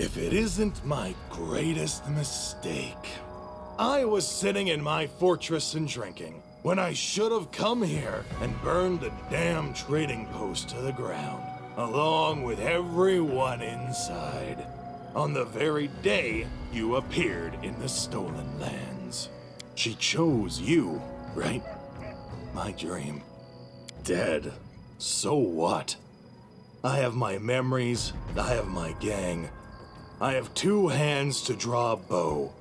If it isn't my greatest mistake. I was sitting in my fortress and drinking, when I should have come here and burned the damn trading post to the ground, along with everyone inside, on the very day you appeared in the Stolen Lands. She chose you, right? My dream. Dead. So what? I have my memories, I have my gang. I have 2 hands to draw a bow.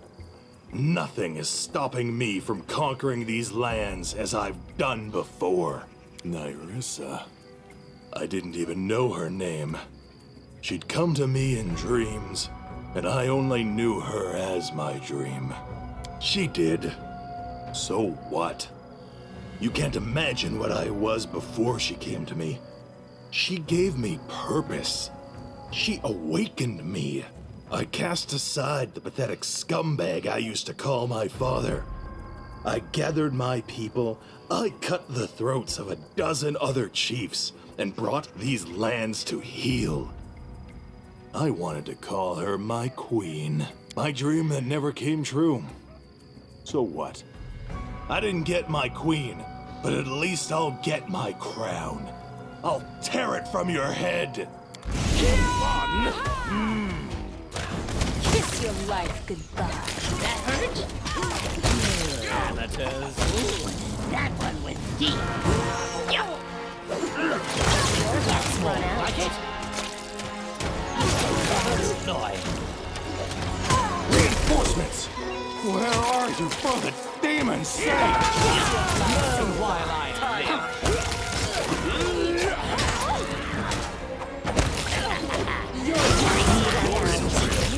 Nothing is stopping me from conquering these lands as I've done before. Nyrissa. I didn't even know her name. She'd come to me in dreams, and I only knew her as my dream. She did. So what? You can't imagine what I was before she came to me. She gave me purpose. She awakened me. I cast aside the pathetic scumbag I used to call my father. I gathered my people, I cut the throats of a dozen other chiefs, and brought these lands to heal. I wanted to call her my queen. My dream that never came true. So what? I didn't get my queen, but at least I'll get my crown. I'll tear it from your head. Fun? Kiss your life goodbye. That hurt? Amateurs. That one was deep. Let's run out. Like it? Annoying. Reinforcements! Where are you, for the demon's sake? Learn while I live.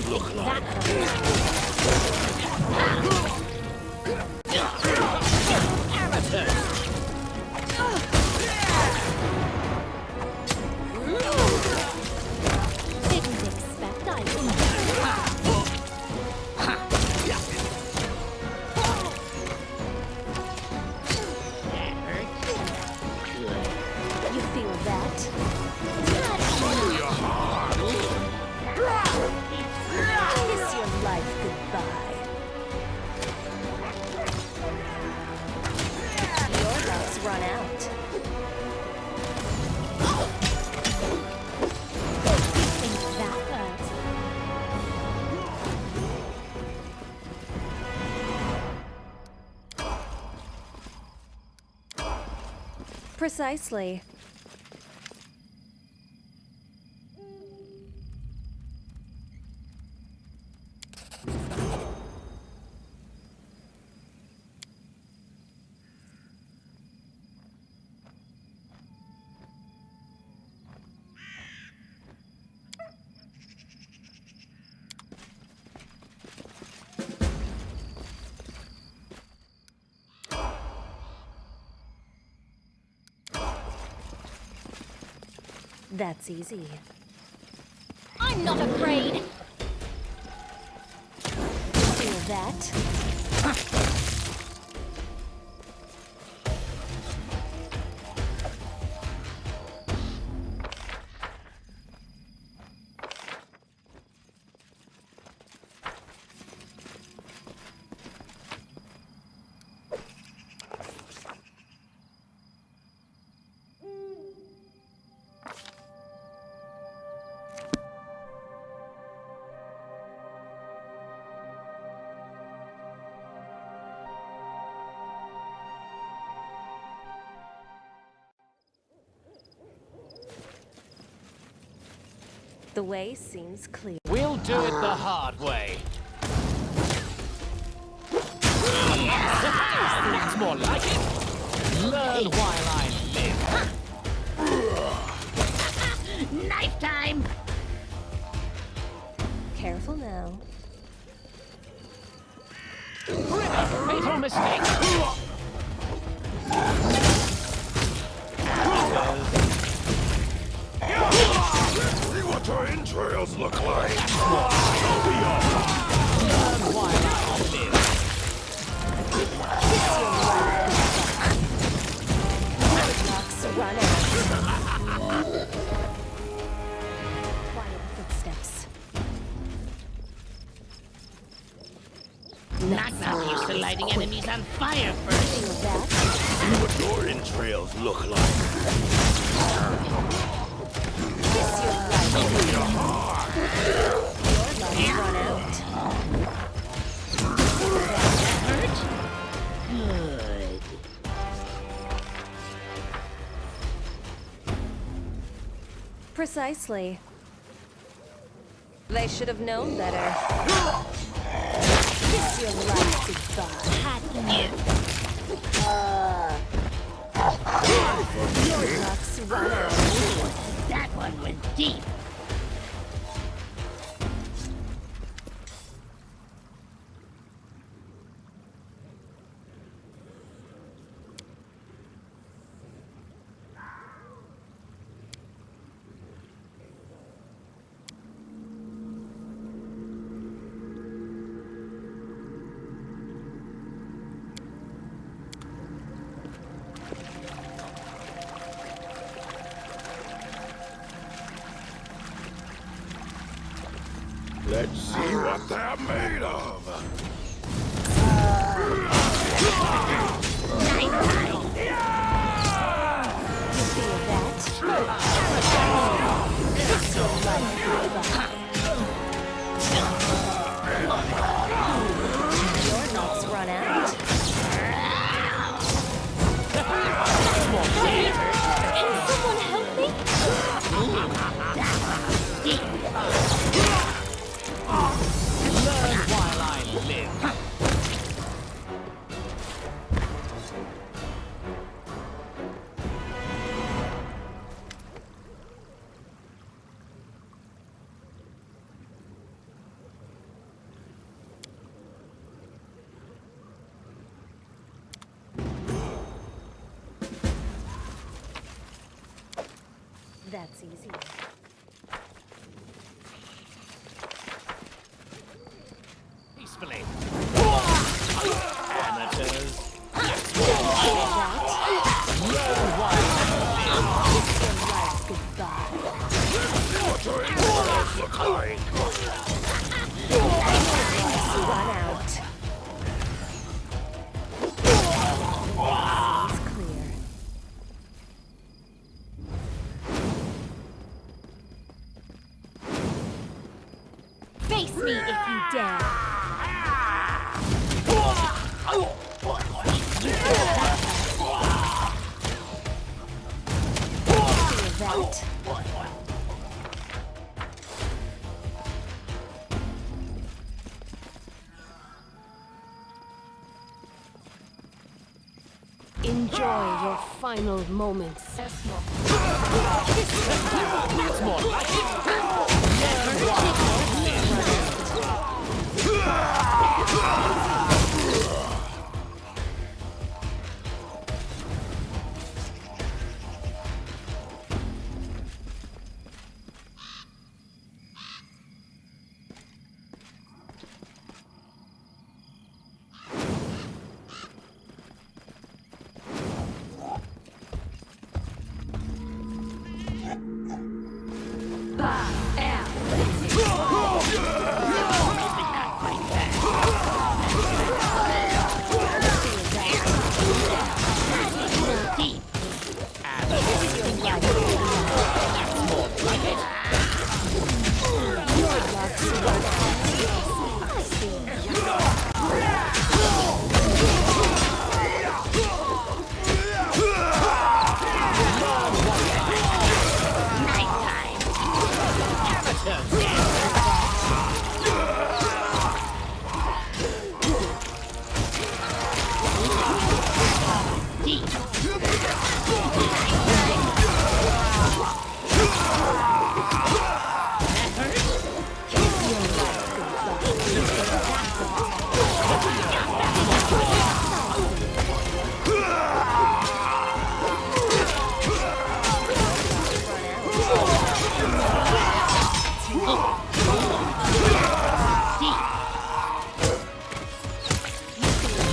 Look like Didn't expect I would. You feel that? Kiss your life goodbye. Your love's run out. You think that hurts? Precisely. That's easy. I'm not afraid. Feel that? The way seems clear. We'll do it the hard way. That's more like it. Learn while I live. Knife time! Careful now. Fatal mistake. See what your entrails look like. Learn while I live. Roadblocks run out. Quiet footsteps. not used to lighting enemies on fire first. See what your entrails look like. Run out. Hurt? Good. Precisely. They should have known better. Kiss your life goodbye. Your luck's run out. That one went deep. Let's see what they're made of. You feel that? Kiss your life goodbye. Your luck's run out. Can someone help me? Learn while I live. That's easy. Peacefully. Amateurs. Learn while I live. Kiss your life goodbye. What your entrails look like. Run out. Seems clear. Face me if you dare. Feel that? Enjoy your final moments. That's more like it.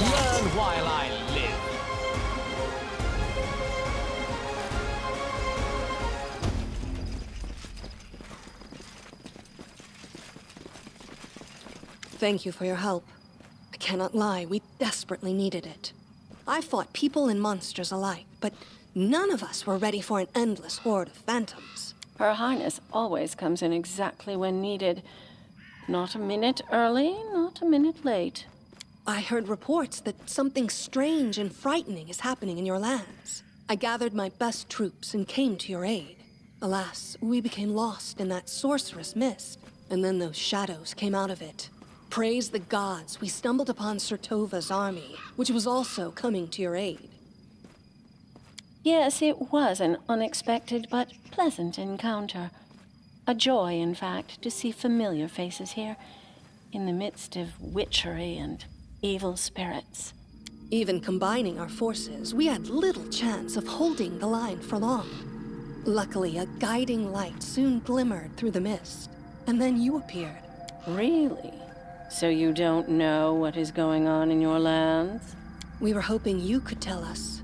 Learn while I Thank you for your help. cannot lie, we desperately needed it. I fought people and monsters alike, but none of us were ready for an endless horde of phantoms. Her Highness always comes in exactly when needed. Not a minute early, not a minute late. I heard reports that something strange and frightening is happening in your lands. I gathered my best troops and came to your aid. Alas, we became lost in that sorcerous mist, and then those shadows came out of it. Praise the gods, we stumbled upon Sir Tova's army, which was also coming to your aid. Yes, it was an unexpected but pleasant encounter. A joy, in fact, to see familiar faces here, in the midst of witchery and evil spirits. Even combining our forces, we had little chance of holding the line for long. Luckily, a guiding light soon glimmered through the mist, and then you appeared. Really? So you don't know what is going on in your lands? We were hoping you could tell us.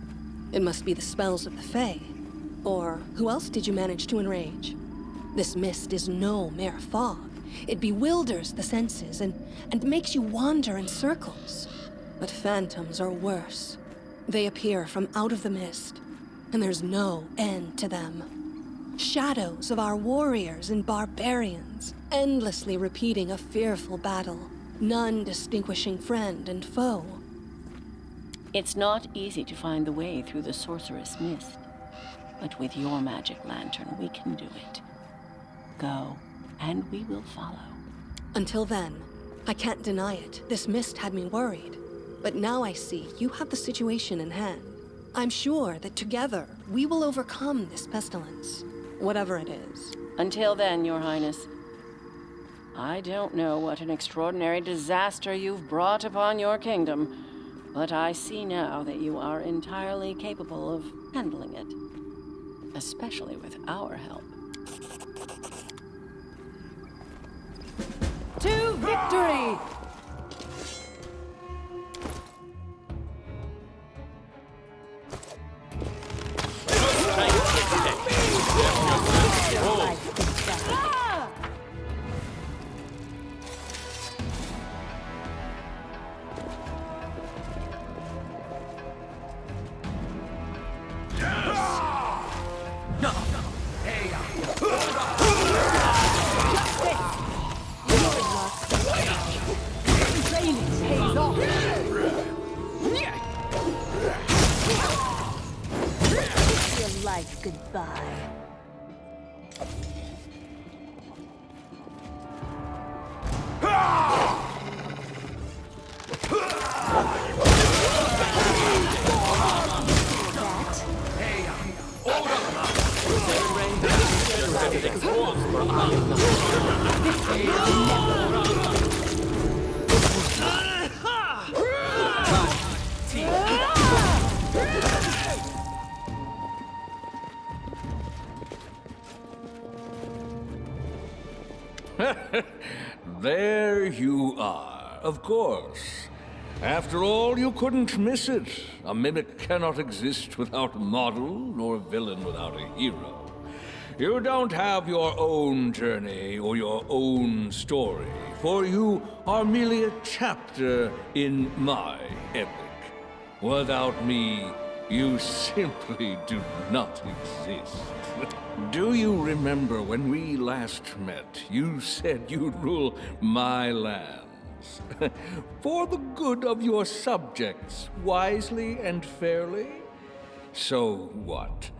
It must be the spells of the Fae. Or who else did you manage to enrage? This mist is no mere fog. It bewilders the senses and makes you wander in circles. But phantoms are worse. They appear from out of the mist, and there's no end to them. Shadows of our warriors and barbarians, endlessly repeating a fearful battle, none distinguishing friend and foe. It's not easy to find the way through the sorceress mist, but with your magic lantern, we can do it. Go, and we will follow. Until then, I can't deny it. This mist had me worried. But now I see you have the situation in hand. I'm sure that together we will overcome this pestilence, whatever it is. Until then, Your Highness, I don't know what an extraordinary disaster you've brought upon your kingdom, but I see now that you are entirely capable of handling it, especially with our help. To victory! Life goodbye. There you are, of course. After all, you couldn't miss it. A mimic cannot exist without a model, nor a villain without a hero. You don't have your own journey or your own story, for you are merely a chapter in my epic. Without me, you simply do not exist. Do you remember when we last met, you said you'd rule my lands? For the good of your subjects, wisely and fairly? So what?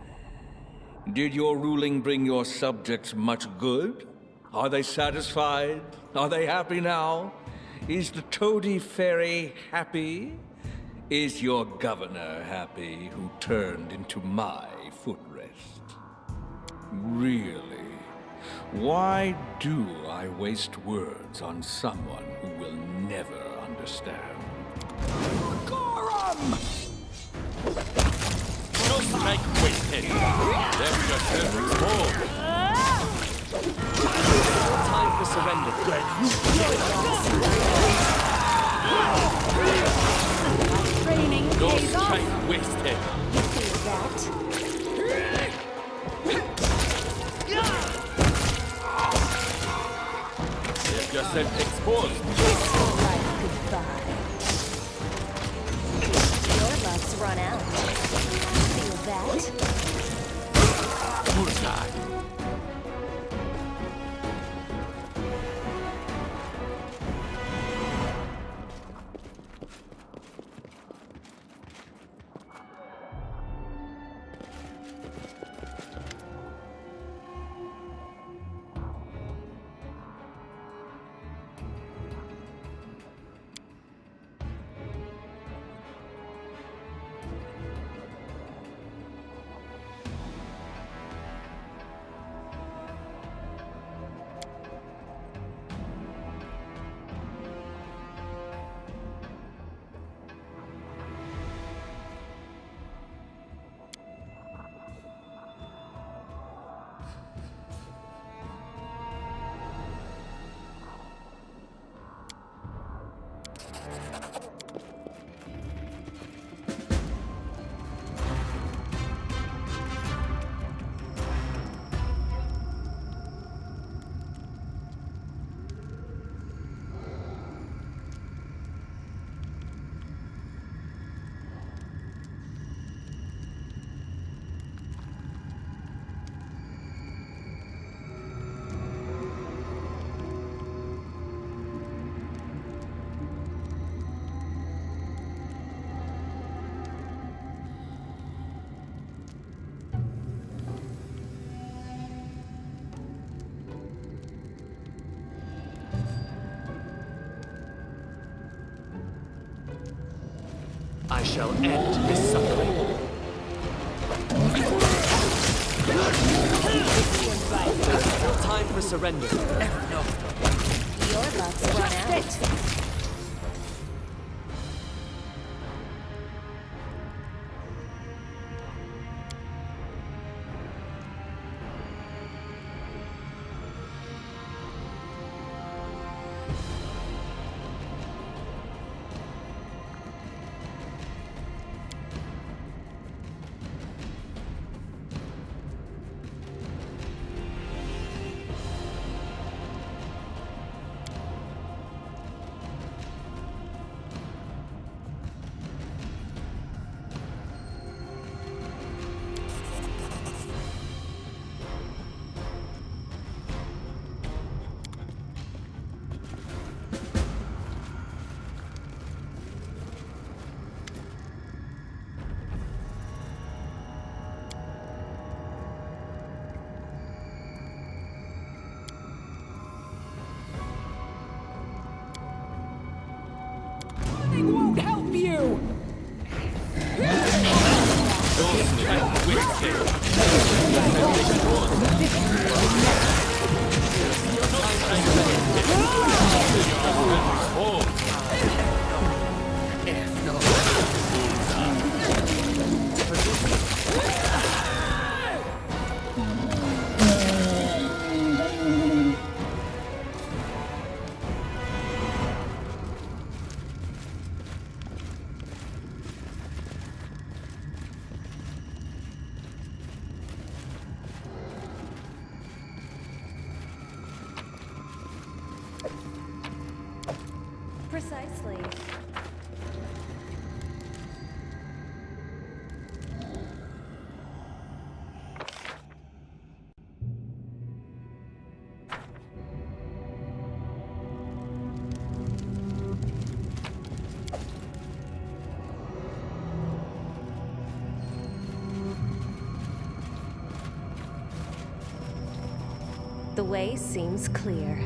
Did your ruling bring your subjects much good? Are they satisfied? Are they happy now? Is the toady fairy happy? Is your governor happy who turned into my footrest? Really? Why do I waste words on someone who will never understand? Gorum! No strike wasted. That's just small. Time for surrender. Training No pays off. strike wasted. You feel that? If yourself exposed. Life goodbye. life's run out. Feel that? I shall end this suffering. Time for surrender. No. Your luck's run out. Won't help you! Precisely. The way seems clear.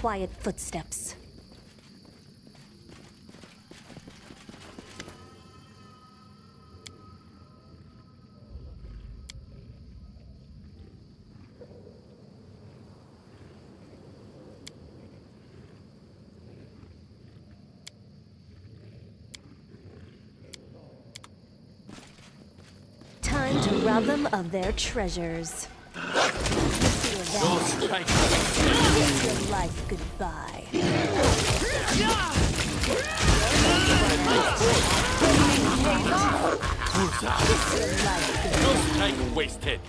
Quiet footsteps. Time to rob them of their treasures. Kiss your life goodbye. Kiss your life goodbye. No strike wasted.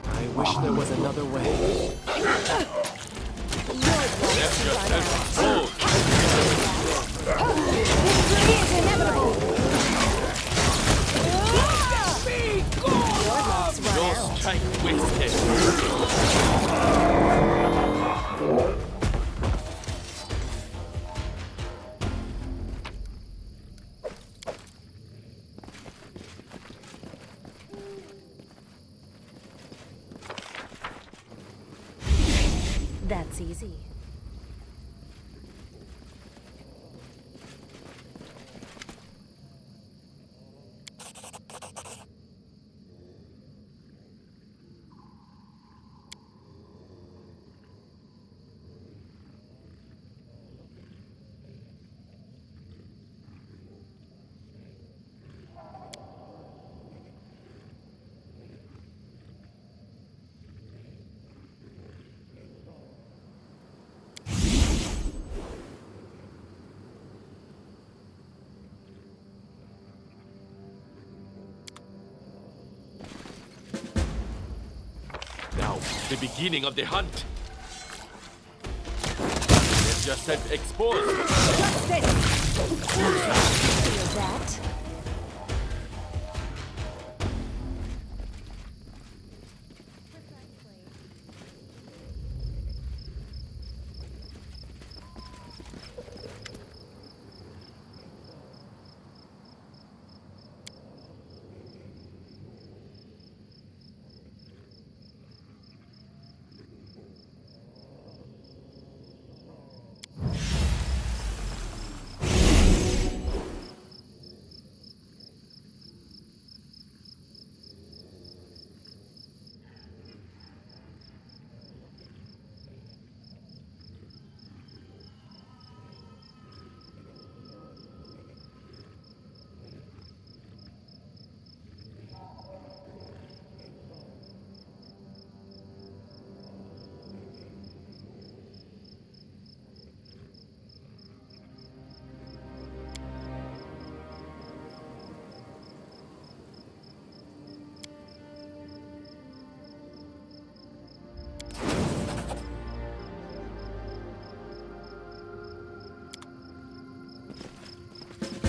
I wish there was another way. No strike wasted. That's easy. Now, the beginning of the hunt. Get yourself exposed. Feel that?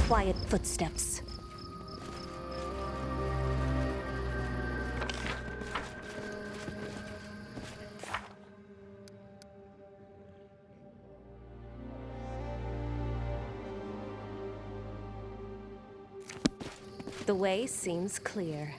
Quiet footsteps. The way seems clear.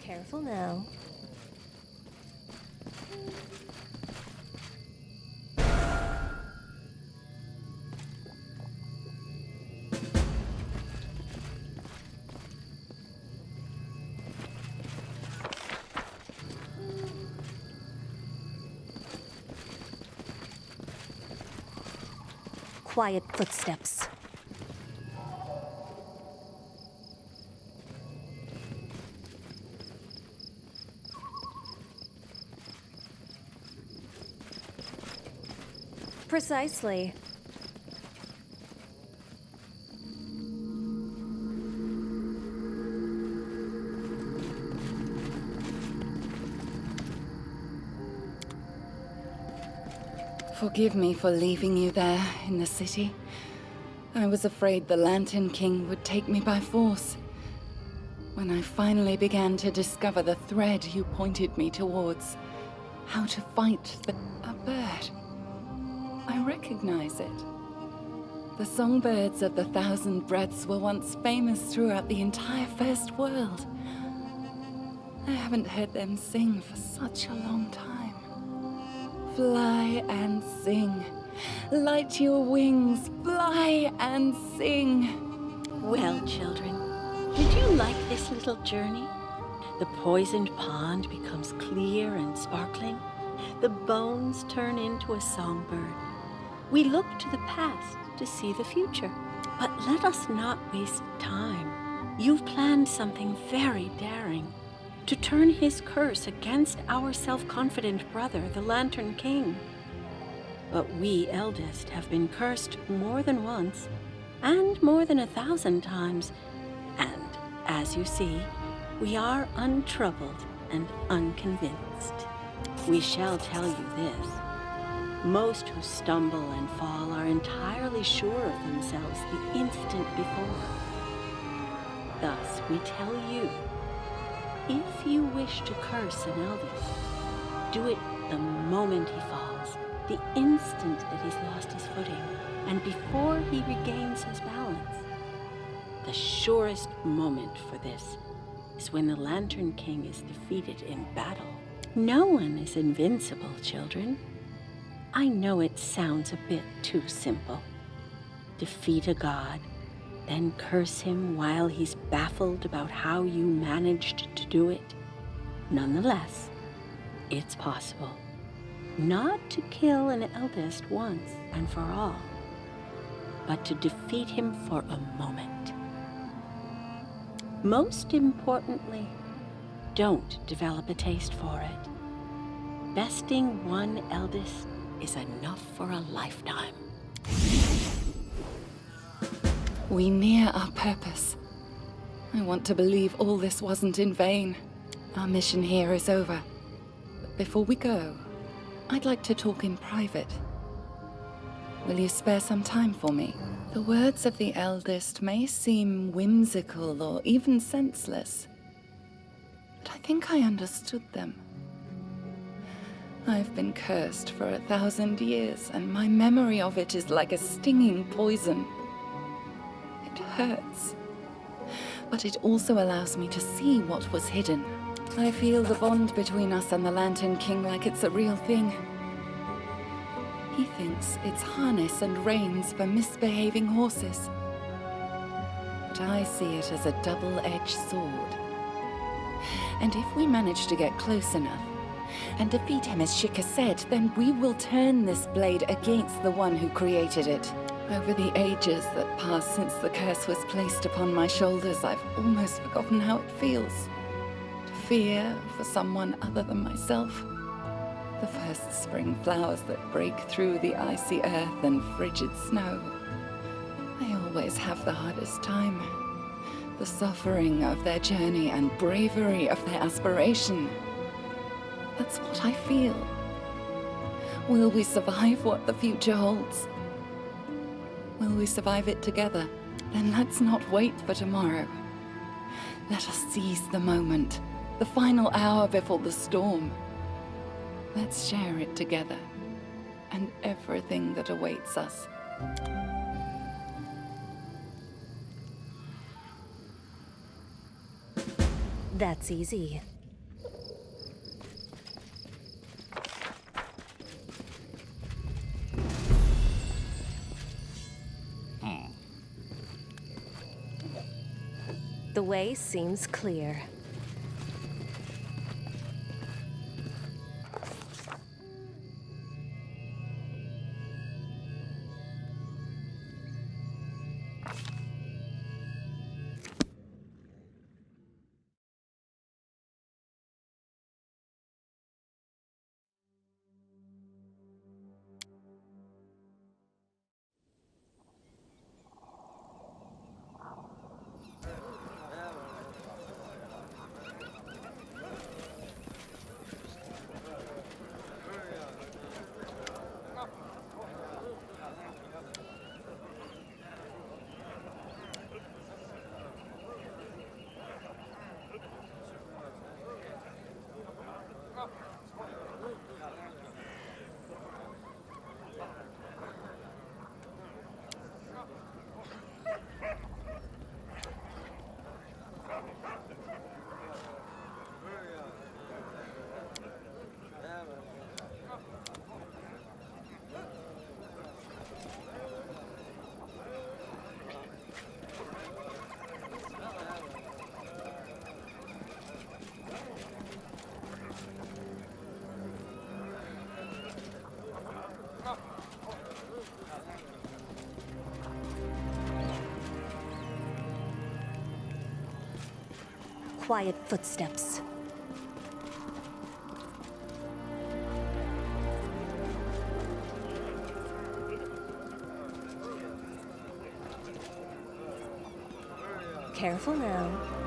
Careful now. Quiet footsteps. Precisely. Forgive me for leaving you there in the city. I was afraid the Lantern King would take me by force. When I finally began to discover the thread you pointed me towards, how to fight a bird. I recognize it. The songbirds of the Thousand Breaths were once famous throughout the entire First World. I haven't heard them sing for such a long time. Fly and sing. Light your wings, fly and sing. Well, children, did you like this little journey? The poisoned pond becomes clear and sparkling. The bones turn into a songbird. We look to the past to see the future. But let us not waste time. You've planned something very daring. To turn his curse against our self-confident brother, the Lantern King. But we eldest have been cursed more than once, and more than 1,000 times. And, as you see, we are untroubled and unconvinced. We shall tell you this. Most who stumble and fall are entirely sure of themselves the instant before. Thus, we tell you, if you wish to curse an eldest, do it the moment he falls, the instant that he's lost his footing, and before he regains his balance. The surest moment for this is when the Lantern King is defeated in battle. No one is invincible, children. I know it sounds a bit too simple. Defeat a god, then curse him while he's baffled about how you managed to do it. Nonetheless, it's possible. Not to kill an eldest once and for all, but to defeat him for a moment. Most importantly, don't develop a taste for it. Besting one eldest is enough for a lifetime. We near our purpose. I want to believe all this wasn't in vain. Our mission here is over. But before we go, I'd like to talk in private. Will you spare some time for me? The words of the eldest may seem whimsical or even senseless, but I think I understood them. I've been cursed for 1,000 years, and my memory of it is like a stinging poison. It hurts, but it also allows me to see what was hidden. I feel the bond between us and the Lantern King like it's a real thing. He thinks it's harness and reins for misbehaving horses. But I see it as a double-edged sword. And if we manage to get close enough and defeat him as Shika said, then we will turn this blade against the one who created it. Over the ages that passed since the curse was placed upon my shoulders, I've almost forgotten how it feels. To fear for someone other than myself. The first spring flowers that break through the icy earth and frigid snow. They always have the hardest time. The suffering of their journey and bravery of their aspiration. That's what I feel. Will we survive what the future holds? Will we survive it together? Then let's not wait for tomorrow. Let us seize the moment, the final hour before the storm. Let's share it together, and everything that awaits us. That's easy. The way seems clear. Quiet footsteps. Careful now.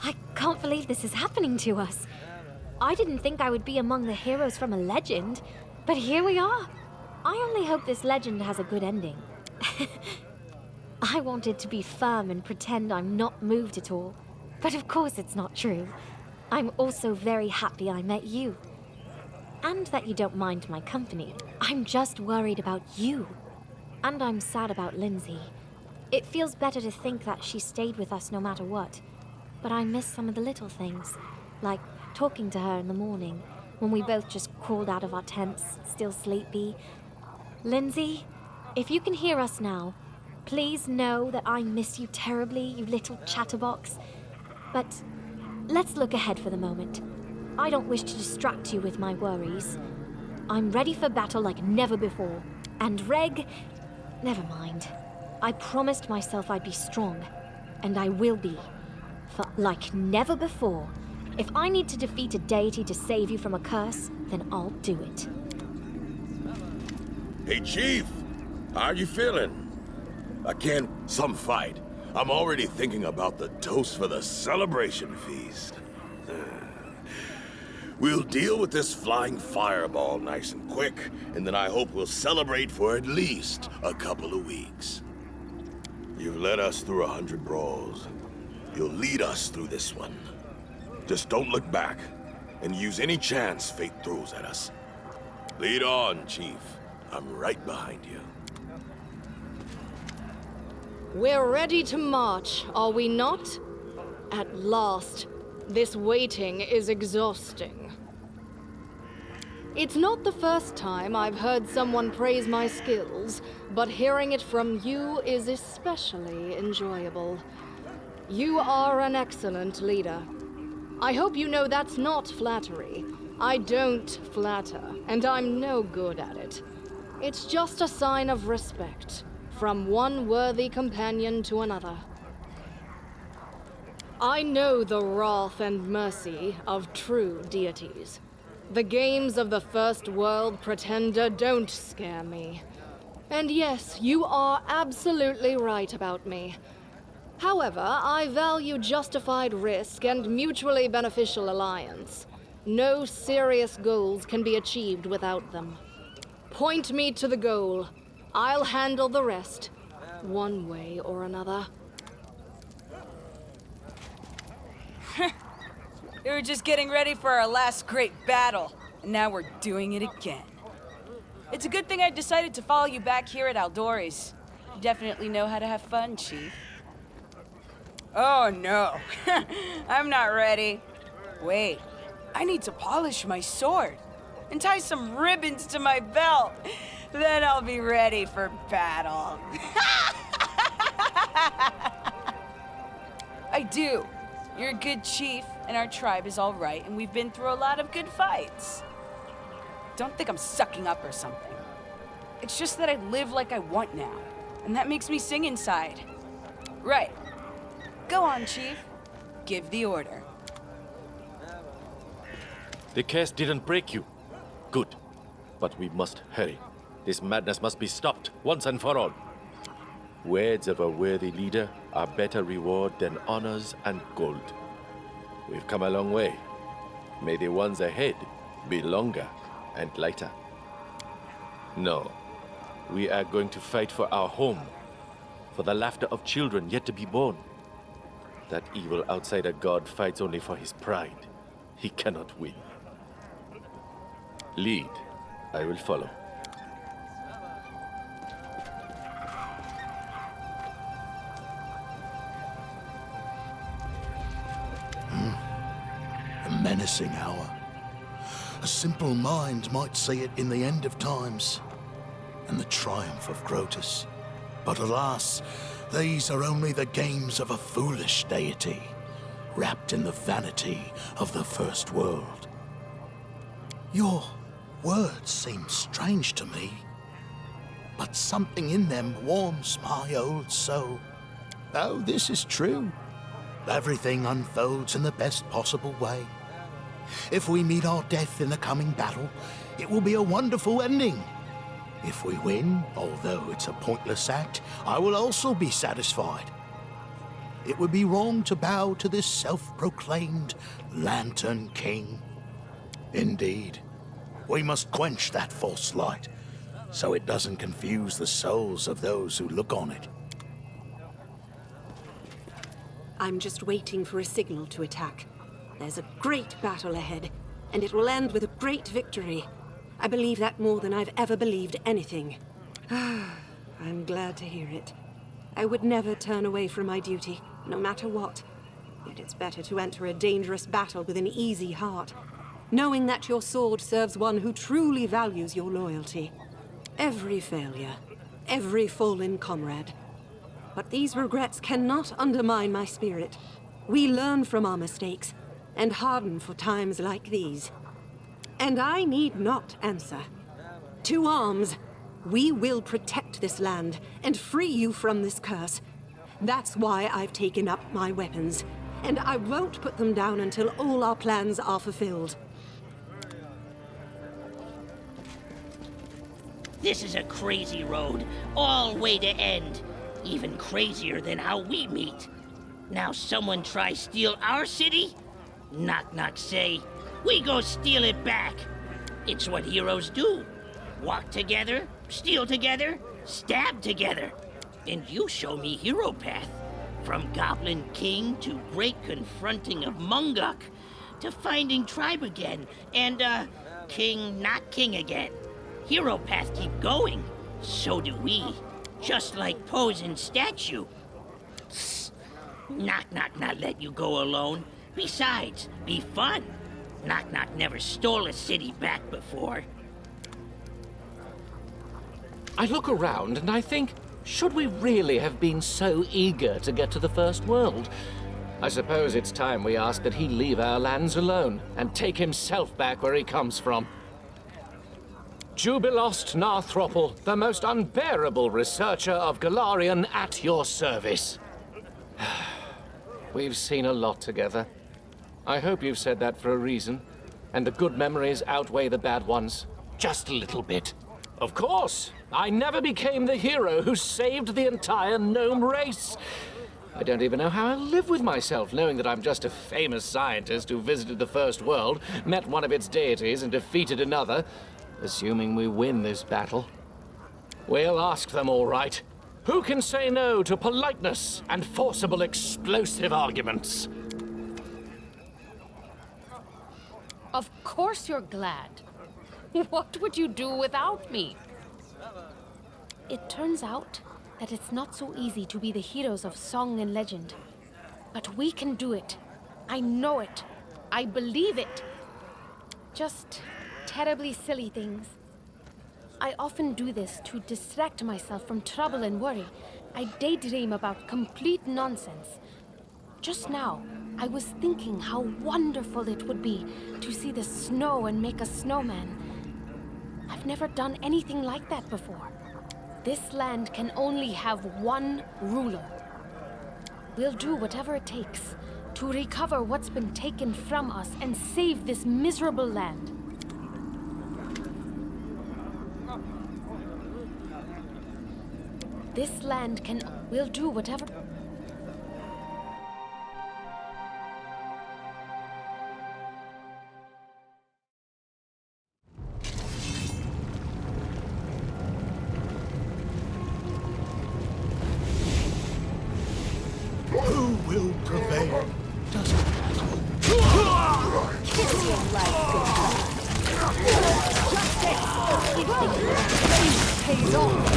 I can't believe this is happening to us. I didn't think I would be among the heroes from a legend, but here we are. I only hope this legend has a good ending. I wanted to be firm and pretend I'm not moved at all, but of course it's not true. I'm also very happy I met you. And that you don't mind my company. I'm just worried about you. And I'm sad about Lindsay. It feels better to think that she stayed with us no matter what. But I miss some of the little things, like talking to her in the morning, when we both just crawled out of our tents, still sleepy. Lindsay, if you can hear us now, please know that I miss you terribly, you little chatterbox. But let's look ahead for the moment. I don't wish to distract you with my worries. I'm ready for battle like never before. And Reg, never mind. I promised myself I'd be strong, and I will be. For like never before. If I need to defeat a deity to save you from a curse, then I'll do it. Hey, Chief! How you feeling? Some fight. I'm already thinking about the toast for the celebration feast. We'll deal with this flying fireball nice and quick, and then I hope we'll celebrate for at least a couple of weeks. You've led us through 100 brawls. You'll lead us through this one. Just don't look back, and use any chance fate throws at us. Lead on, Chief. I'm right behind you. We're ready to march, are we not? At last. This waiting is exhausting. It's not the first time I've heard someone praise my skills, but hearing it from you is especially enjoyable. You are an excellent leader. I hope you know that's not flattery. I don't flatter, and I'm no good at it. It's just a sign of respect, from one worthy companion to another. I know the wrath and mercy of true deities. The games of the First World Pretender don't scare me. And yes, you are absolutely right about me. However, I value justified risk and mutually beneficial alliance. No serious goals can be achieved without them. Point me to the goal. I'll handle the rest, one way or another. We were just getting ready for our last great battle, and now we're doing it again. It's a good thing I decided to follow you back here at Aldori's. You definitely know how to have fun, Chief. Oh, no. I'm not ready. Wait, I need to polish my sword and tie some ribbons to my belt. Then I'll be ready for battle. I do. You're a good chief, and our tribe is all right, and we've been through a lot of good fights. Don't think I'm sucking up or something. It's just that I live like I want now, and that makes me sing inside. Right. Go on, Chief. Give the order. The curse didn't break you. Good. But we must hurry. This madness must be stopped once and for all. Words of a worthy leader are better reward than honors and gold. We've come a long way. May the ones ahead be longer and lighter. No, we are going to fight for our home, for the laughter of children yet to be born. That evil outsider god fights only for his pride. He cannot win. Lead. I will follow. A menacing hour. A simple mind might see it in the end of times, and the triumph of Crotus. But alas, these are only the games of a foolish deity, wrapped in the vanity of the First World. Your words seem strange to me, but something in them warms my old soul. Oh, this is true. Everything unfolds in the best possible way. If we meet our death in the coming battle, it will be a wonderful ending. If we win, although it's a pointless act, I will also be satisfied. It would be wrong to bow to this self-proclaimed Lantern King. Indeed, we must quench that false light, so it doesn't confuse the souls of those who look on it. I'm just waiting for a signal to attack. There's a great battle ahead, and it will end with a great victory. I believe that more than I've ever believed anything. I'm glad to hear it. I would never turn away from my duty, no matter what. Yet it's better to enter a dangerous battle with an easy heart, knowing that your sword serves one who truly values your loyalty. Every failure, every fallen comrade. But these regrets cannot undermine my spirit. We learn from our mistakes and harden for times like these. And I need not answer. To arms! We will protect this land and free you from this curse. That's why I've taken up my weapons, and I won't put them down until all our plans are fulfilled. This is a crazy road, all way to end. Even crazier than how we meet. Now someone try steal our city? Knock knock say, we go steal it back. It's what heroes do. Walk together, steal together, stab together. And you show me hero path. From Goblin King to great confronting of Munguk, to finding tribe again, and king not king again. Hero path keep going. So do we. Just like pose and statue. Knock Knock not let you go alone. Besides, be fun. Knock Knock never stole a city back before. I look around and I think, should we really have been so eager to get to the First World? I suppose it's time we ask that he leave our lands alone and take himself back where he comes from. Jubilost Narthropple, the most unbearable researcher of Galarian, at your service. We've seen a lot together. I hope you've said that for a reason, and the good memories outweigh the bad ones. Just a little bit. Of course, I never became the hero who saved the entire gnome race. I don't even know how I live with myself, knowing that I'm just a famous scientist who visited the First World, met one of its deities, and defeated another. Assuming we win this battle. We'll ask them, all right. Who can say no to politeness and forcible explosive arguments? Of course you're glad. What would you do without me? It turns out that it's not so easy to be the heroes of song and legend. But we can do it. I know it. I believe it. Just terribly silly things. I often do this to distract myself from trouble and worry. I daydream about complete nonsense. Just now, I was thinking how wonderful it would be to see the snow and make a snowman. I've never done anything like that before. This land can only have one ruler. We'll do whatever it takes to recover what's been taken from us and save this miserable land. This land can... We'll do whatever... Who will prevail? Doesn't matter. Kiss your life goodbye. Justice! Pays off!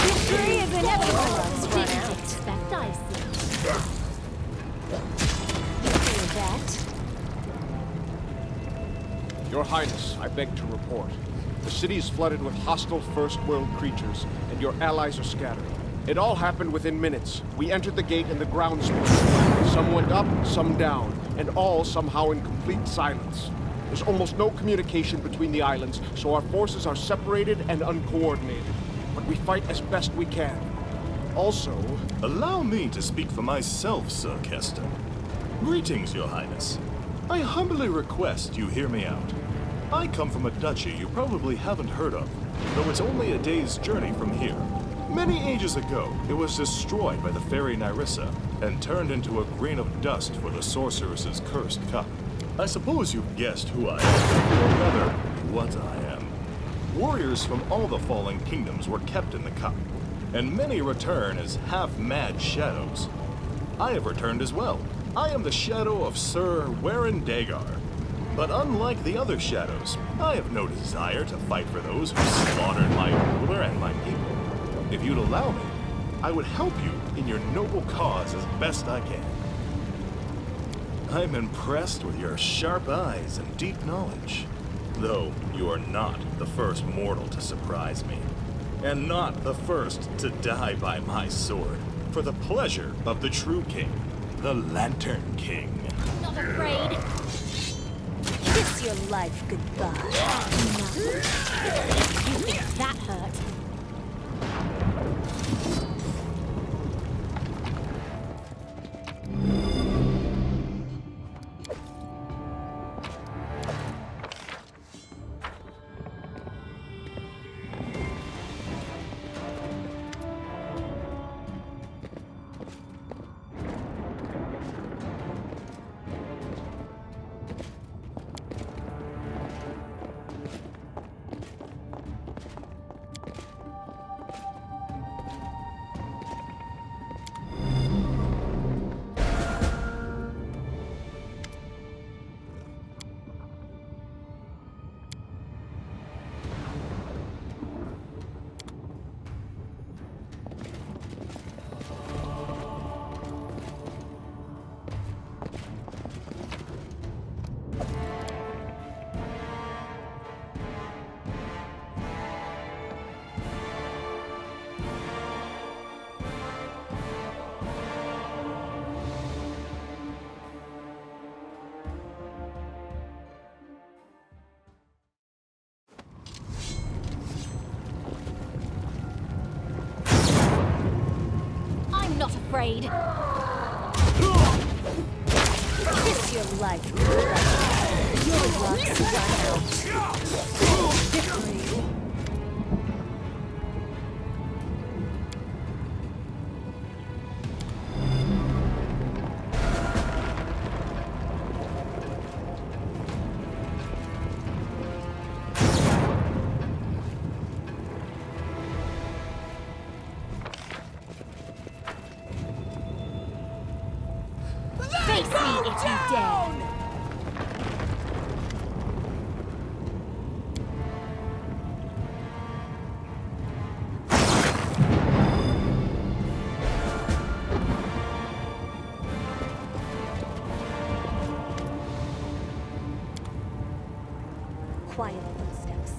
Victory is inevitable! Didn't expect I see. You hear that? Your Highness, I beg to report. The city is flooded with hostile First World creatures, and your allies are scattered. It all happened within minutes. We entered the gate and the ground split. Some went up, some down, and all somehow in complete silence. There's almost no communication between the islands, so our forces are separated and uncoordinated. But we fight as best we can. Also... Allow me to speak for myself, Sir Keston. Greetings, Your Highness. I humbly request you hear me out. I come from a duchy you probably haven't heard of, though it's only a day's journey from here. Many ages ago, it was destroyed by the fairy Nyrissa and turned into a grain of dust for the sorceress's cursed cup. I suppose you've guessed who I am, or rather, what I am. Warriors from all the fallen kingdoms were kept in the cup, and many return as half-mad shadows. I have returned as well. I am the shadow of Sir Warren Dagar. But unlike the other shadows, I have no desire to fight for those who slaughtered my ruler and my people. If you'd allow me, I would help you in your noble cause as best I can. I'm impressed with your sharp eyes and deep knowledge, though you are not the first mortal to surprise me, and not the first to die by my sword, for the pleasure of the true king, the Lantern King. Not afraid. Kiss Kiss your life goodbye. You think that hurt? Not afraid. Kiss your life. Your luck's run out. Victory. Face me if you dare! Quiet footsteps.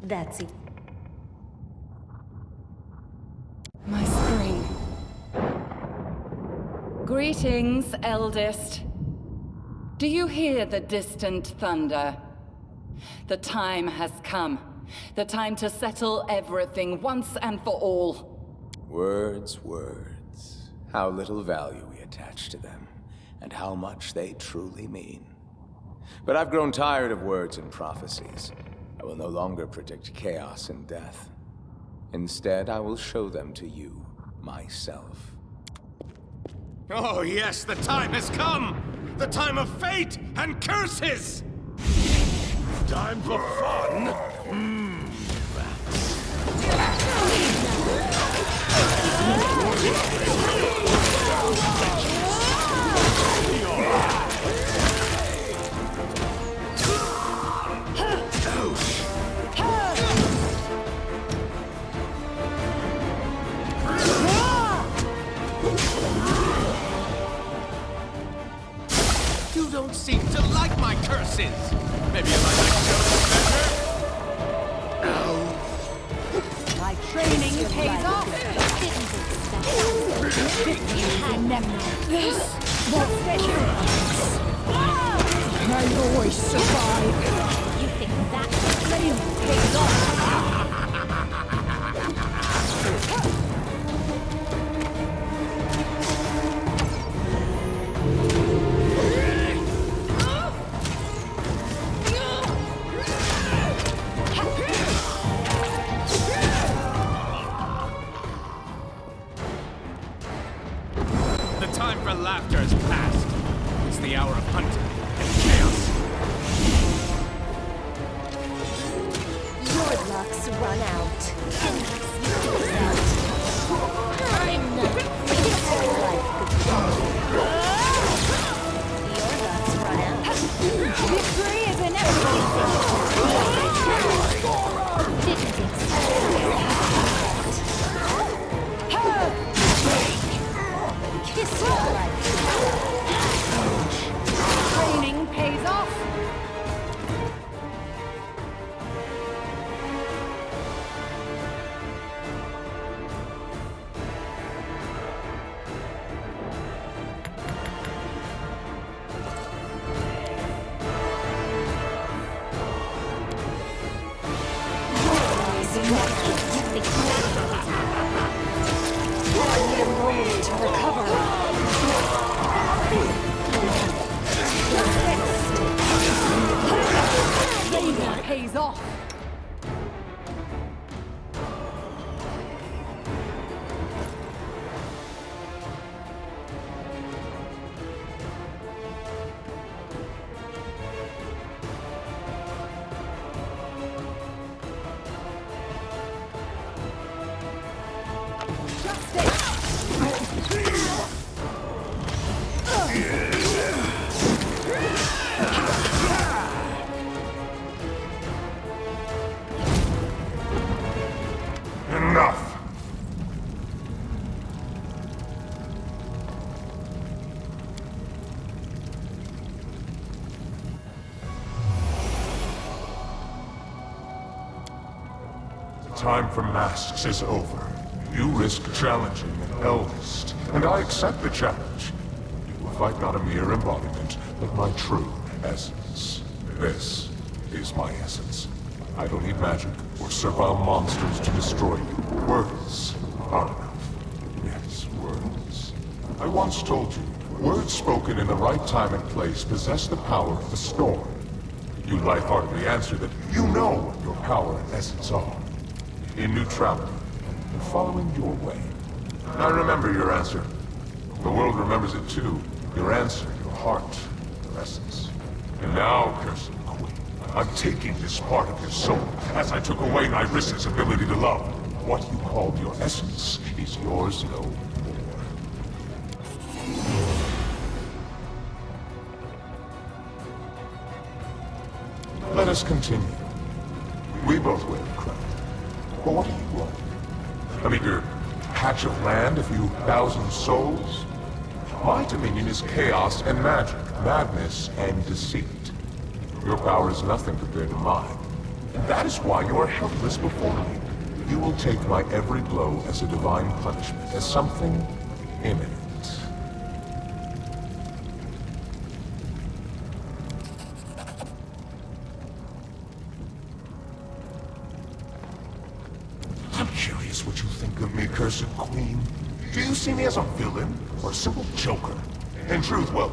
That's it. My spring. Greetings, eldest. Do you hear the distant thunder? The time has come. The time to settle everything once and for all. Words, words. How little value we attach to them, and how much they truly mean. But I've grown tired of words and prophecies. I will no longer predict chaos and death. Instead, I will show them to you, myself. Oh yes, the time has come! The time of fate and curses! Time for fun? You don't seem to like my curses! Maybe you like my jokes better? My training pays off! This I always survive! You think that training pays off? The time for laughter has passed. It's the hour of hunting and chaos. Your luck's run out. I'm moment to recover. Labor pays off. Enough! The time for masks is over. You risk challenging an eldest, and I accept the challenge. You will fight not a mere embodiment, but my true essence. This is my essence. I don't need magic or servile monsters to destroy you. Words are enough. Yes, words. I once told you, words spoken in the right time and place possess the power of the storm. You lightheartedly answer that you know what your power and essence are. In neutrality, and following your way. I remember your answer. The world remembers it too. Your answer, your heart, your essence. And now, cursed queen, I'm taking this part of your soul, as I took away Nyriss's ability to love. What you called your essence is yours no more. Let us continue. We both wear the crown. But what do you want? A meager patch of land, a few thousand souls? My dominion is chaos and magic, madness and deceit. Your power is nothing compared to mine. And that is why you are helpless before me. You will take my every blow as a divine punishment, as something imminent. I'm curious what you think of me, cursed queen. Do you see me as a villain or a simple joker? In truth, well,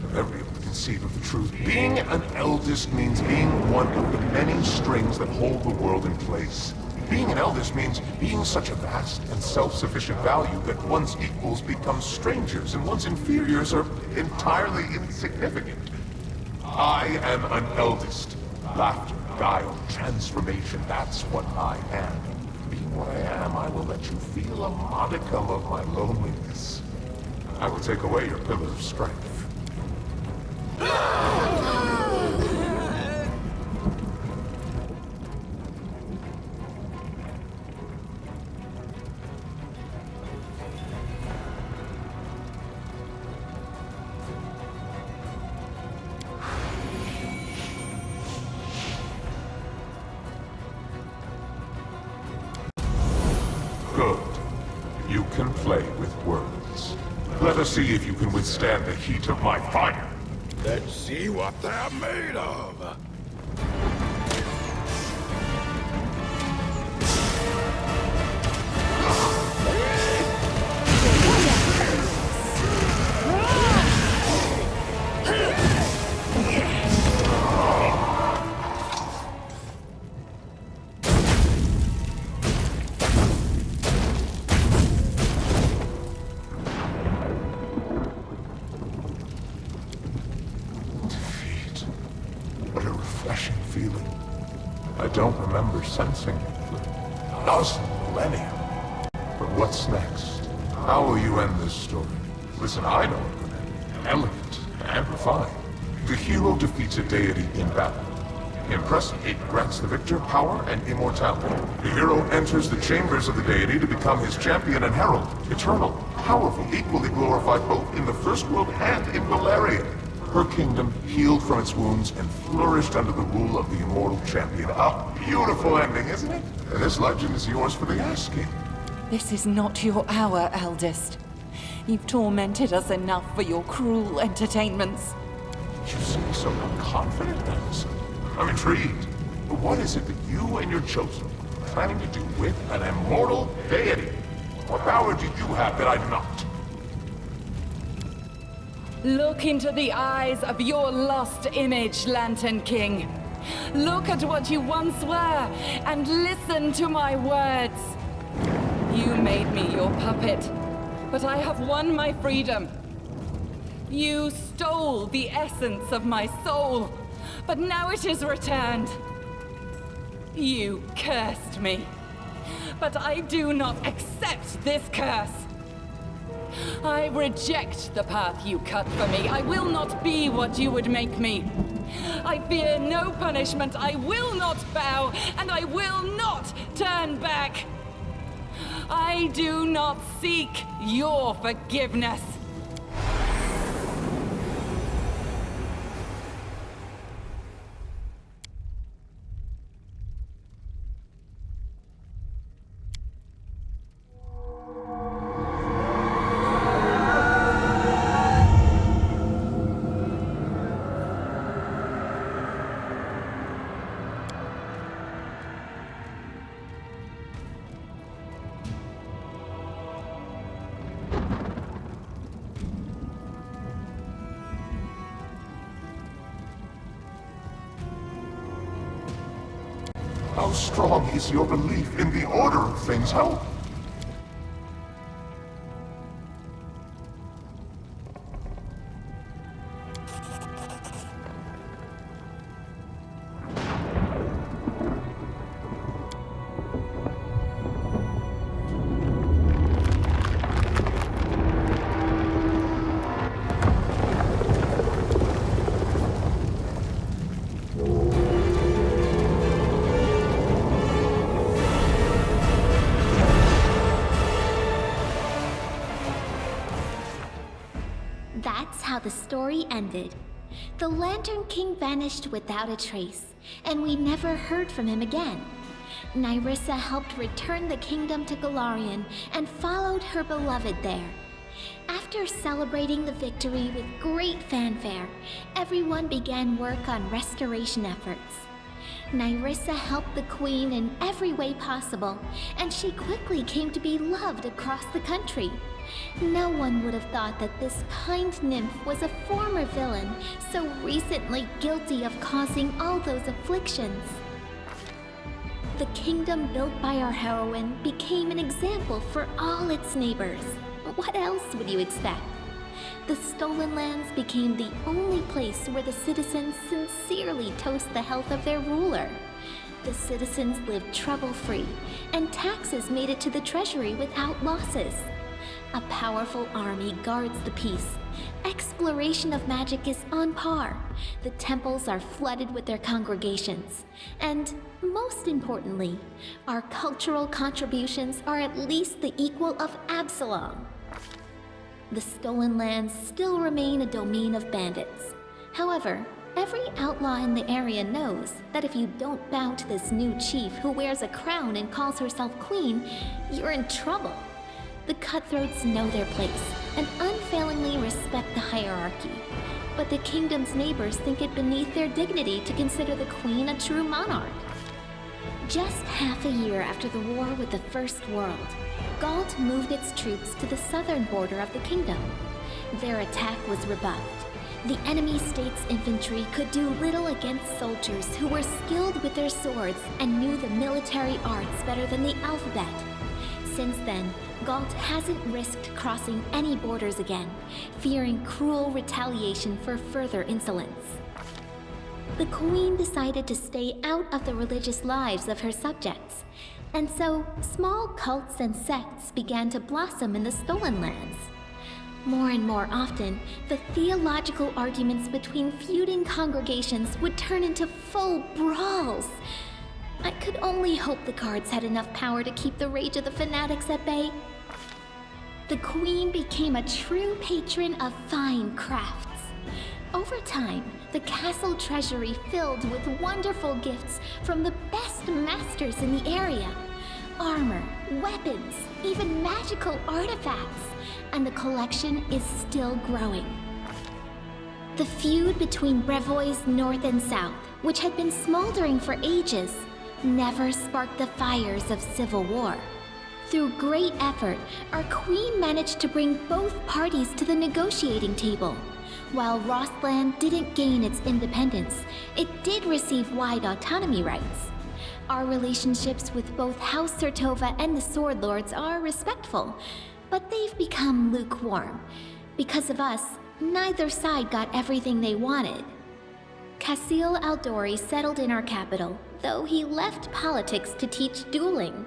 I've never been able to conceive of the truth. Being an eldest means being one of the many strings that hold the world in place. Being an eldest means being such a vast and self-sufficient value that one's equals become strangers and one's inferiors are entirely insignificant. I am an eldest. Laughter, guile, transformation, that's what I am. Being what I am, I will let you feel a modicum of my loneliness. I will take away your pillar of strength. Good. You can play with words. Let us see if you can withstand the heat of my fire. Let's see what they're made of. What a refreshing feeling. I don't remember sensing it for thousands of millennia. But what's next? How will you end this story? Listen, I know it could end. Elegant and refined. The hero defeats a deity in battle. Impressive, it grants the victor power and immortality. The hero enters the chambers of the deity to become his champion and herald. Eternal, powerful, equally glorified both in the first world and in Valeria. Her kingdom healed from its wounds and flourished under the rule of the immortal champion. A beautiful ending, isn't it? And this legend is yours for the asking. This is not your hour, eldest. You've tormented us enough for your cruel entertainments. You seem so confident, Allison. I'm intrigued. What is it that you and your chosen planning to do with an immortal deity? What power do you have that I do not? Look into the eyes of your lost image, Lantern King. Look at what you once were, and listen to my words. You made me your puppet, but I have won my freedom. You stole the essence of my soul, but now it is returned. You cursed me, but I do not accept this curse. I reject the path you cut for me. I will not be what you would make me. I fear no punishment. I will not bow, and I will not turn back. I do not seek your forgiveness. How strong is your belief in the order of things, how? That's how the story ended. The Lantern King vanished without a trace, and we never heard from him again. Nyrissa helped return the kingdom to Golarion and followed her beloved there. After celebrating the victory with great fanfare, everyone began work on restoration efforts. Nyrissa helped the queen in every way possible, and she quickly came to be loved across the country. No one would have thought that this kind nymph was a former villain, so recently guilty of causing all those afflictions. The kingdom built by our heroine became an example for all its neighbors. What else would you expect? The Stolen Lands became the only place where the citizens sincerely toast the health of their ruler. The citizens lived trouble-free, and taxes made it to the treasury without losses. A powerful army guards the peace. Exploration of magic is on par. The temples are flooded with their congregations. And, most importantly, our cultural contributions are at least the equal of Absalom. The Stolen Lands still remain a domain of bandits. However, every outlaw in the area knows that if you don't bow to this new chief who wears a crown and calls herself queen, you're in trouble. The cutthroats know their place and unfailingly respect the hierarchy. But the kingdom's neighbors think it beneath their dignity to consider the queen a true monarch. Just half a year after the war with the First World, Gault moved its troops to the southern border of the kingdom. Their attack was rebuffed. The enemy state's infantry could do little against soldiers who were skilled with their swords and knew the military arts better than the alphabet. Since then, Gault hasn't risked crossing any borders again, fearing cruel retaliation for further insolence. The queen decided to stay out of the religious lives of her subjects, and so small cults and sects began to blossom in the Stolen Lands. More and more often, the theological arguments between feuding congregations would turn into full brawls. I could only hope the guards had enough power to keep the rage of the fanatics at bay. The queen became a true patron of fine crafts. Over time, the castle treasury filled with wonderful gifts from the best masters in the area. Armor, weapons, even magical artifacts, and the collection is still growing. The feud between Brevois North and South, which had been smoldering for ages, never sparked the fires of civil war. Through great effort, our queen managed to bring both parties to the negotiating table. While Rostland didn't gain its independence, it did receive wide autonomy rights. Our relationships with both House Sertova and the Sword Lords are respectful, but they've become lukewarm. Because of us, neither side got everything they wanted. Casil Aldori settled in our capital, though he left politics to teach dueling.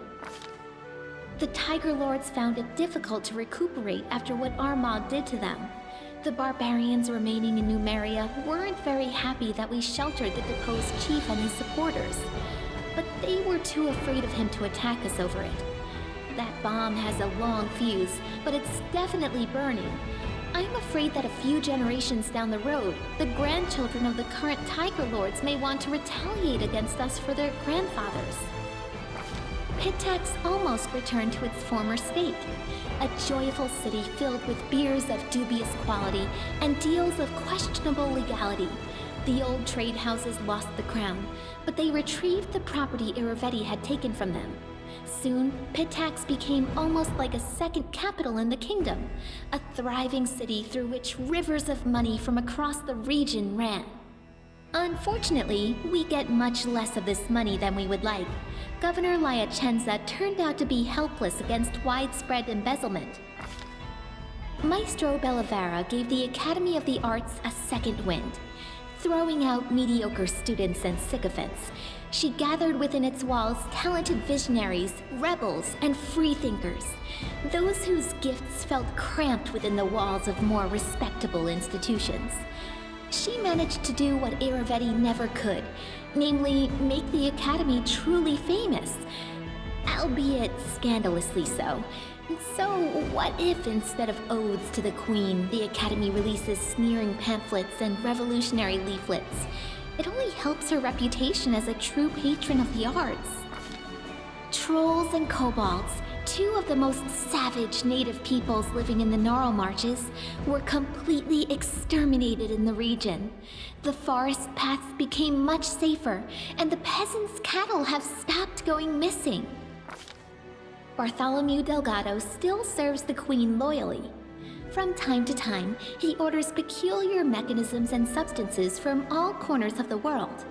The Tiger Lords found it difficult to recuperate after what Armagh did to them. The barbarians remaining in Numeria weren't very happy that we sheltered the deposed chief and his supporters, but they were too afraid of him to attack us over it. That bomb has a long fuse, but it's definitely burning. I'm afraid that a few generations down the road, the grandchildren of the current Tiger Lords may want to retaliate against us for their grandfathers. Pitax almost returned to its former state, a joyful city filled with beers of dubious quality and deals of questionable legality. The old trade houses lost the crown, but they retrieved the property Iravetti had taken from them. Soon, Pitax became almost like a second capital in the kingdom, a thriving city through which rivers of money from across the region ran. Unfortunately, we get much less of this money than we would like. Governor Liacenza turned out to be helpless against widespread embezzlement. Maestro Bellavera gave the Academy of the Arts a second wind. Throwing out mediocre students and sycophants, she gathered within its walls talented visionaries, rebels, and freethinkers, those whose gifts felt cramped within the walls of more respectable institutions. She managed to do what Iravetti never could, namely, make the Academy truly famous, albeit scandalously so. So what if instead of odes to the Queen, the Academy releases sneering pamphlets and revolutionary leaflets? It only helps her reputation as a true patron of the arts. Trolls and kobolds, two of the most savage native peoples living in the Gnarl Marches, were completely exterminated in the region. The forest paths became much safer, and the peasants' cattle have stopped going missing. Bartholomew Delgado still serves the Queen loyally. From time to time, he orders peculiar mechanisms and substances from all corners of the world.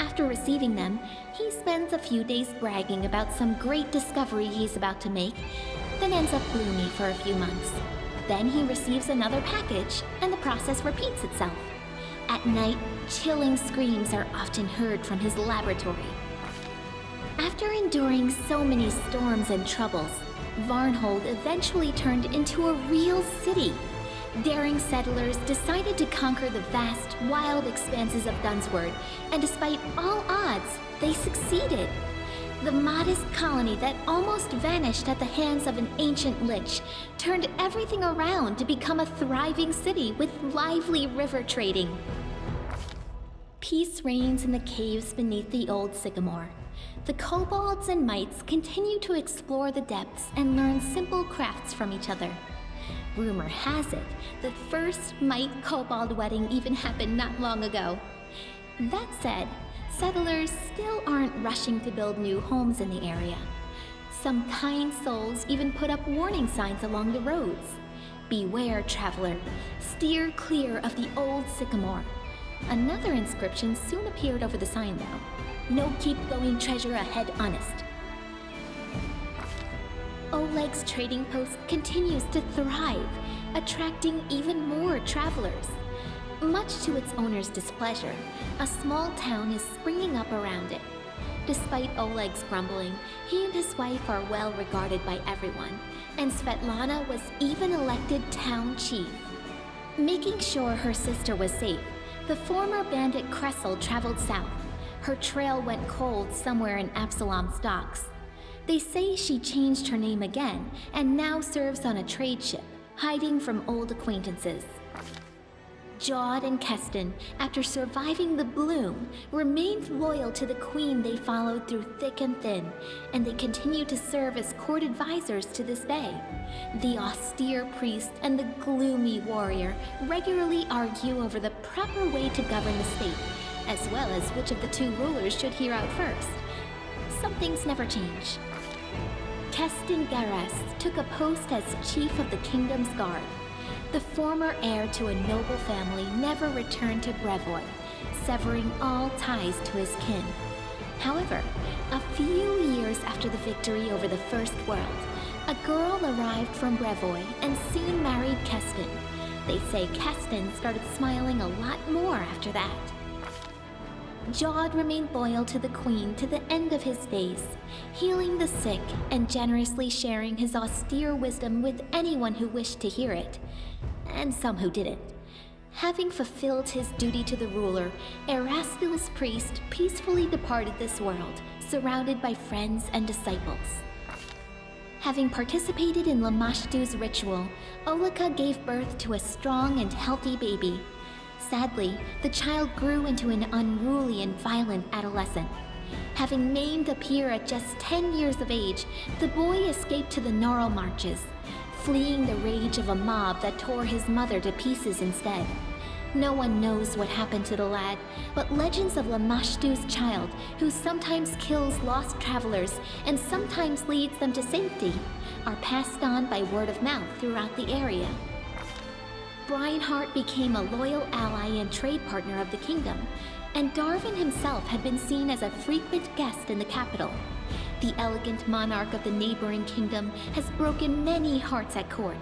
After receiving them, he spends a few days bragging about some great discovery he's about to make, then ends up gloomy for a few months. Then he receives another package, and the process repeats itself. At night, chilling screams are often heard from his laboratory. After enduring so many storms and troubles, Varnhold eventually turned into a real city. Daring settlers decided to conquer the vast, wild expanses of Dunsword, and despite all odds, they succeeded. The modest colony that almost vanished at the hands of an ancient lich turned everything around to become a thriving city with lively river trading. Peace reigns in the caves beneath the old sycamore. The kobolds and mites continue to explore the depths and learn simple crafts from each other. Rumor has it, the first mite-kobold wedding even happened not long ago. That said, settlers still aren't rushing to build new homes in the area. Some kind souls even put up warning signs along the roads. Beware, traveler. Steer clear of the old sycamore. Another inscription soon appeared over the sign, though. No keep going treasure ahead honest. Oleg's trading post continues to thrive, attracting even more travelers. Much to its owner's displeasure, a small town is springing up around it. Despite Oleg's grumbling, he and his wife are well regarded by everyone, and Svetlana was even elected town chief. Making sure her sister was safe, the former bandit Kressel traveled south. Her trail went cold somewhere in Absalom's docks. They say she changed her name again and now serves on a trade ship, hiding from old acquaintances. Jod and Keston, after surviving the Bloom, remained loyal to the Queen they followed through thick and thin, and they continue to serve as court advisors to this day. The austere priest and the gloomy warrior regularly argue over the proper way to govern the state, as well as which of the two rulers should hear out first. some things never change. Keston Garas took a post as chief of the kingdom's guard. The former heir to a noble family never returned to Brevoy, severing all ties to his kin. However, a few years after the victory over the First World, a girl arrived from Brevoy and soon married Keston. They say Keston started smiling a lot more after that. Jod remained loyal to the Queen to the end of his days, healing the sick and generously sharing his austere wisdom with anyone who wished to hear it, and some who didn't. Having fulfilled his duty to the ruler, Erastil's priest peacefully departed this world, surrounded by friends and disciples. Having participated in Lamashtu's ritual, Olika gave birth to a strong and healthy baby. Sadly, the child grew into an unruly and violent adolescent. Having maimed a peer at just 10 years of age, the boy escaped to the Gnarl Marches, fleeing the rage of a mob that tore his mother to pieces instead. No one knows what happened to the lad, but legends of Lamashtu's child, who sometimes kills lost travelers and sometimes leads them to safety, are passed on by word of mouth throughout the area. Breinhart became a loyal ally and trade partner of the kingdom, and Darwin himself had been seen as a frequent guest in the capital. The elegant monarch of the neighboring kingdom has broken many hearts at court.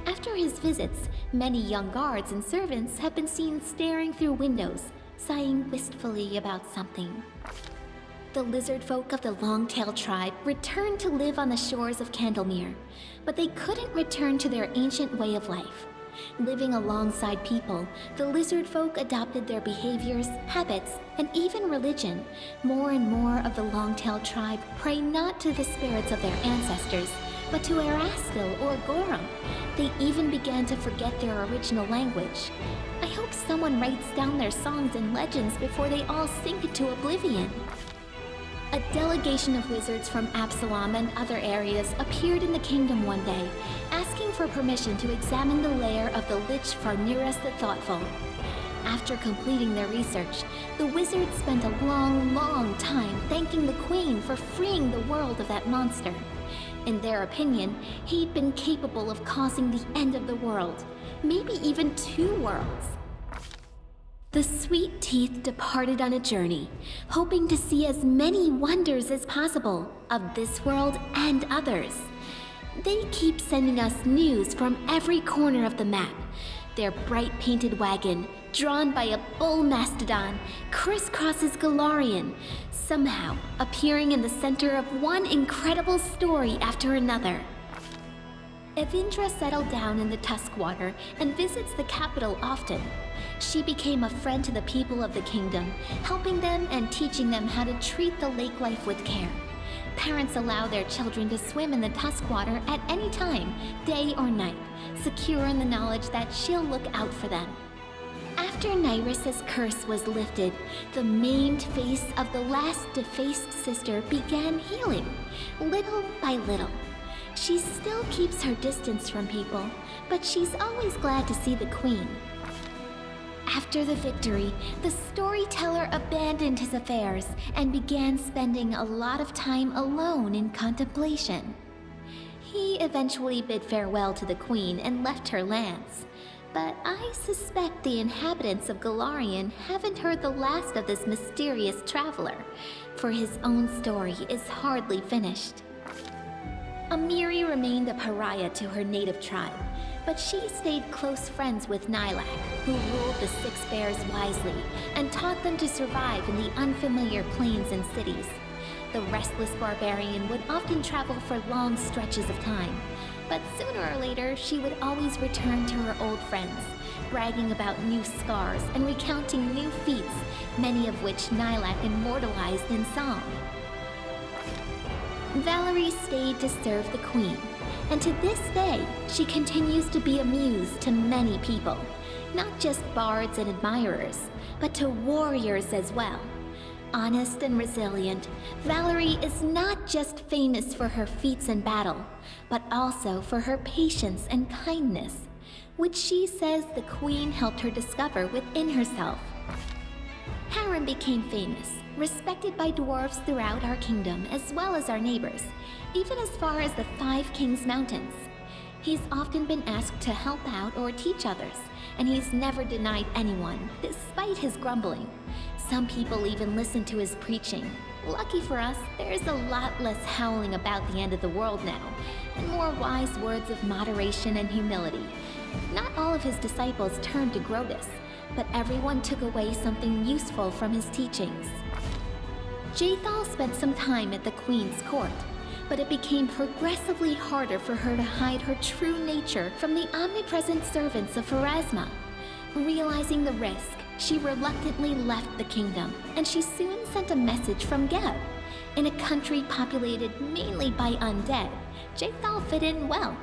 After his visits, many young guards and servants have been seen staring through windows, sighing wistfully about something. The lizard folk of the Longtail tribe returned to live on the shores of Candlemere, but they couldn't return to their ancient way of life. Living alongside people, the lizard folk adopted their behaviors, habits, and even religion. More and more of the Longtail tribe pray not to the spirits of their ancestors, but to Erastil or Gorum. They even began to forget their original language. I hope someone writes down their songs and legends before they all sink into oblivion. A delegation of wizards from Absalom and other areas appeared in the kingdom one day, asking for permission to examine the lair of the Lich Farniras the Thoughtful. After completing their research, the wizards spent a long time thanking the Queen for freeing the world of that monster. In their opinion, he'd been capable of causing the end of the world, maybe even 2 worlds. The Sweet Teeth departed on a journey, hoping to see as many wonders as possible of this world and others. They keep sending us news from every corner of the map. Their bright painted wagon, drawn by a bull mastodon, crisscrosses Galarian, somehow appearing in the center of one incredible story after another. Evindra settled down in the Tuskwater and visits the capital often. She became a friend to the people of the kingdom, helping them and teaching them how to treat the lake life with care. Parents allow their children to swim in the Tuskwater at any time, day or night, secure in the knowledge that she'll look out for them. After Nyrissa's curse was lifted, the maimed face of the last defaced sister began healing, little by little. She still keeps her distance from people, but she's always glad to see the Queen. After the victory, the storyteller abandoned his affairs and began spending a lot of time alone in contemplation. He eventually bid farewell to the Queen and left her lands. But I suspect the inhabitants of Galarian haven't heard the last of this mysterious traveler, for his own story is hardly finished. Amiri remained a pariah to her native tribe, but she stayed close friends with Nylak, who ruled the Six Bears wisely and taught them to survive in the unfamiliar plains and cities. The restless barbarian would often travel for long stretches of time, but sooner or later she would always return to her old friends, bragging about new scars and recounting new feats, many of which Nylak immortalized in song. Valerie stayed to serve the Queen, and to this day, she continues to be a muse to many people, not just bards and admirers, but to warriors as well. Honest and resilient, Valerie is not just famous for her feats in battle, but also for her patience and kindness, which she says the Queen helped her discover within herself. Harrim became famous, respected by dwarves throughout our kingdom as well as our neighbors, even as far as the Five Kings Mountains. He's often been asked to help out or teach others, and he's never denied anyone, despite his grumbling. Some people even listen to his preaching. Lucky for us, there's a lot less howling about the end of the world now, and more wise words of moderation and humility. Not all of his disciples turned to Grotus, but everyone took away something useful from his teachings. Jaethal spent some time at the Queen's court, but it became progressively harder for her to hide her true nature from the omnipresent servants of Pharasma. Realizing the risk, she reluctantly left the kingdom, and she soon sent a message from Geb. In a country populated mainly by undead, Jaethal fit in well,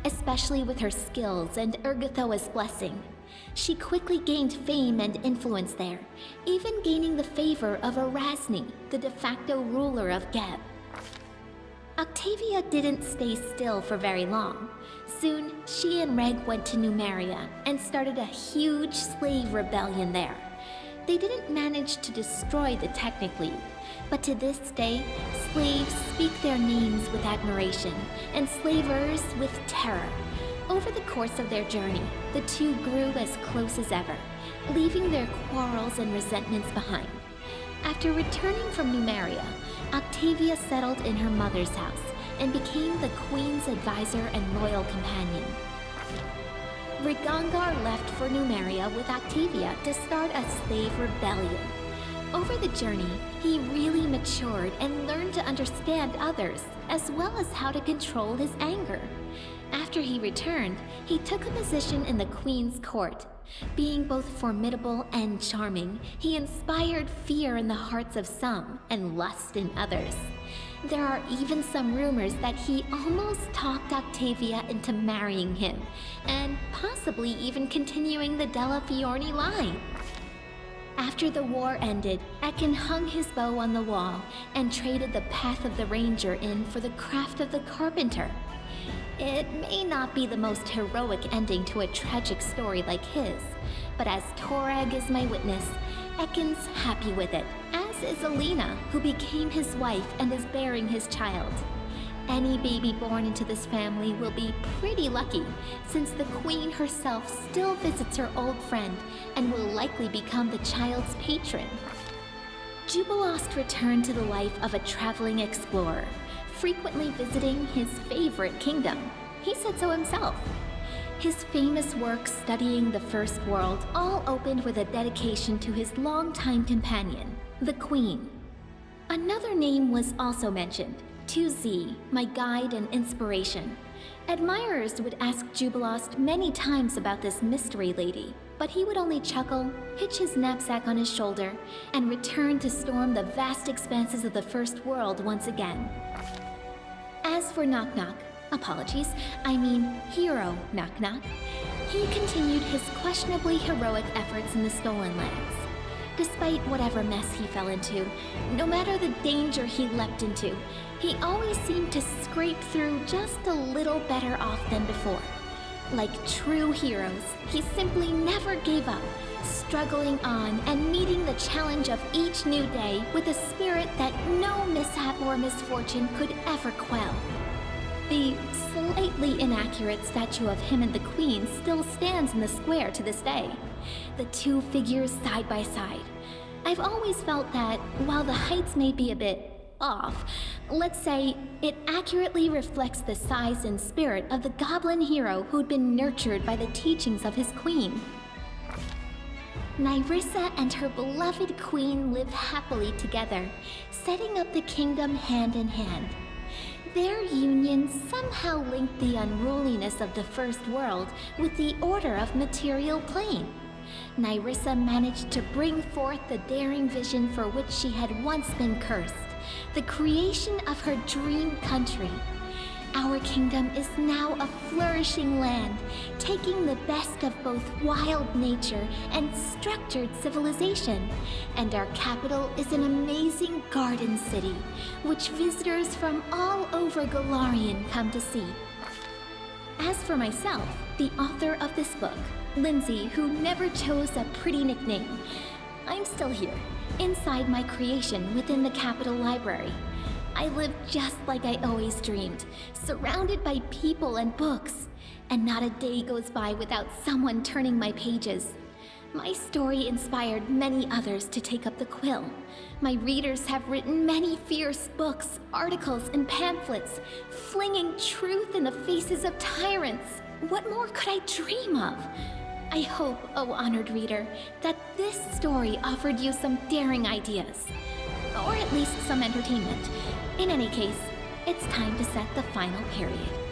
especially with her skills and Urgathoa's blessing. She quickly gained fame and influence there, even gaining the favor of Erasni, the de facto ruler of Geb. Octavia didn't stay still for very long. Soon, she and Reg went to Numeria and started a huge slave rebellion there. They didn't manage to destroy the Technic League, but to this day, slaves speak their names with admiration and slavers with terror. Over the course of their journey, the two grew as close as ever, leaving their quarrels and resentments behind. After returning from Numeria, Octavia settled in her mother's house and became the Queen's advisor and loyal companion. Rigangar left for Numeria with Octavia to start a slave rebellion. Over the journey, he really matured and learned to understand others, as well as how to control his anger. After he returned, he took a position in the Queen's court. Being both formidable and charming, he inspired fear in the hearts of some and lust in others. There are even some rumors that he almost talked Octavia into marrying him, and possibly even continuing the Della Fiorni line. After the war ended, Ekin hung his bow on the wall and traded the Path of the Ranger in for the craft of the Carpenter. It may not be the most heroic ending to a tragic story like his, but as Torag is my witness, Ekin's happy with it, as is Alina, who became his wife and is bearing his child. Any baby born into this family will be pretty lucky, since the Queen herself still visits her old friend and will likely become the child's patron. Jubilost returned to the life of a traveling explorer, frequently visiting his favorite kingdom. He said so himself. His famous work studying the First World all opened with a dedication to his longtime companion, the Queen. Another name was also mentioned, 2Z, my guide and inspiration. Admirers would ask Jubilost many times about this mystery lady, but he would only chuckle, hitch his knapsack on his shoulder, and return to storm the vast expanses of the First World once again. As for Knock Knock, Hero Knock Knock, he continued his questionably heroic efforts in the Stolen Lands. Despite whatever mess he fell into, no matter the danger he leapt into, he always seemed to scrape through just a little better off than before. Like true heroes, he simply never gave up, struggling on and meeting the challenge of each new day with a spirit that no mishap or misfortune could ever quell. The slightly inaccurate statue of him and the Queen still stands in the square to this day, the two figures side by side. I've always felt that, while the heights may be a bit off, let's say it accurately reflects the size and spirit of the goblin hero who'd been nurtured by the teachings of his queen. Nyrissa and her beloved queen live happily together, setting up the kingdom hand in hand. Their union somehow linked the unruliness of the First World with the order of material plane. Nyrissa managed to bring forth the daring vision for which she had once been cursed, the creation of her dream country. Our kingdom is now a flourishing land, taking the best of both wild nature and structured civilization. And our capital is an amazing garden city, which visitors from all over Golarion come to see. As for myself, the author of this book, Lindsay, who never chose a pretty nickname, I'm still here, inside my creation within the Capitol Library. I live just like I always dreamed, surrounded by people and books. And not a day goes by without someone turning my pages. My story inspired many others to take up the quill. My readers have written many fierce books, articles, and pamphlets, flinging truth in the faces of tyrants. What more could I dream of? I hope, oh honored reader, that this story offered you some daring ideas. Or at least some entertainment. In any case, it's time to set the final period.